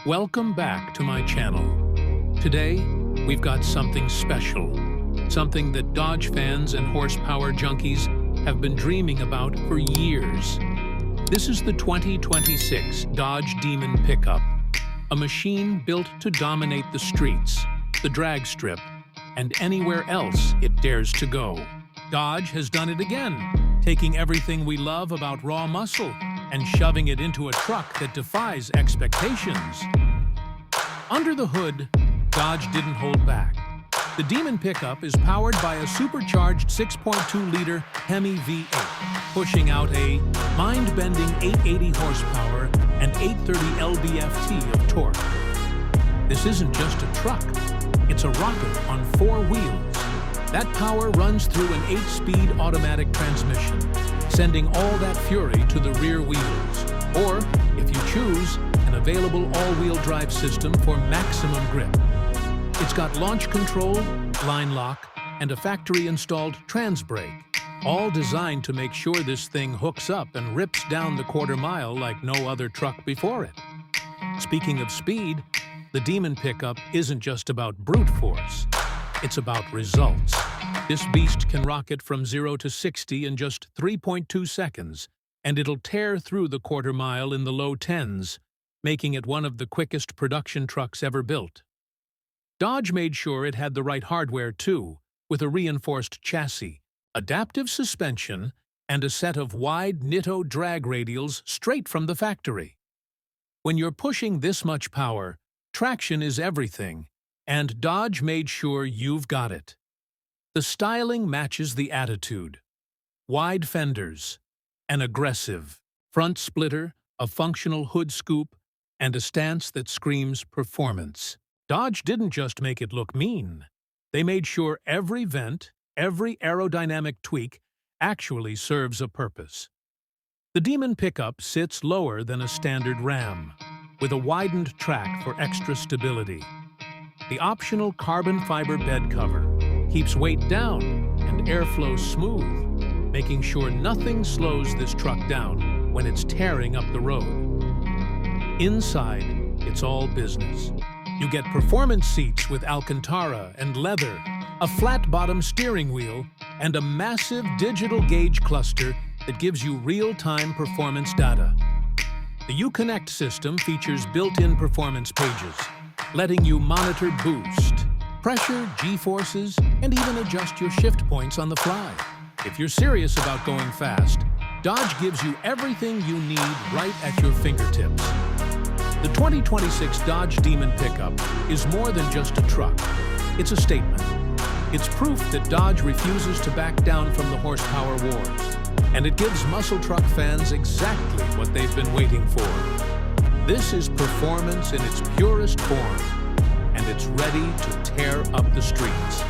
Welcome back to my channel. Today, we've got something special. Something that Dodge fans and horsepower junkies have been dreaming about for years. This is the 2026 Dodge Demon pickup. A machine built to dominate the streets, the drag strip, and anywhere else it dares to go. Dodge has done it again, taking everything we love about raw muscle and shoving it into a truck that defies expectations. Under the hood, Dodge didn't hold back. The Demon pickup is powered by a supercharged 6.2-liter Hemi V8, pushing out a mind-bending 880 horsepower and 830 lb-ft of torque. This isn't just a truck, it's a rocket on 4 wheels. That power runs through an 8-speed automatic transmission, sending all that fury to the rear wheels. Or, if you choose, an available all-wheel drive system for maximum grip. It's got launch control, line lock, and a factory-installed trans brake, all designed to make sure this thing hooks up and rips down the quarter mile like no other truck before it. Speaking of speed, the Demon pickup isn't just about brute force. It's about results. This beast can rocket from 0 to 60 in just 3.2 seconds, and it'll tear through the quarter mile in the low tens, making it one of the quickest production trucks ever built. Dodge made sure it had the right hardware too, with a reinforced chassis, adaptive suspension, and a set of wide Nitto drag radials straight from the factory. When you're pushing this much power, traction is everything, and Dodge made sure you've got it. The styling matches the attitude. Wide fenders, an aggressive front splitter, a functional hood scoop, and a stance that screams performance. Dodge didn't just make it look mean. They made sure every vent, every aerodynamic tweak actually serves a purpose. The Demon pickup sits lower than a standard Ram, with a widened track for extra stability. The optional carbon fiber bed cover keeps weight down and airflow smooth, making sure nothing slows this truck down when it's tearing up the road. Inside, it's all business. You get performance seats with Alcantara and leather, a flat-bottom steering wheel, and a massive digital gauge cluster that gives you real-time performance data. The Uconnect system features built-in performance pages, letting you monitor boost, pressure, G-forces, and even adjust your shift points on the fly. If you're serious about going fast, Dodge gives you everything you need right at your fingertips. The 2026 Dodge Demon pickup is more than just a truck. It's a statement. It's proof that Dodge refuses to back down from the horsepower wars, and it gives muscle truck fans exactly what they've been waiting for. This is performance in its purest form, and it's ready to tear up the streets.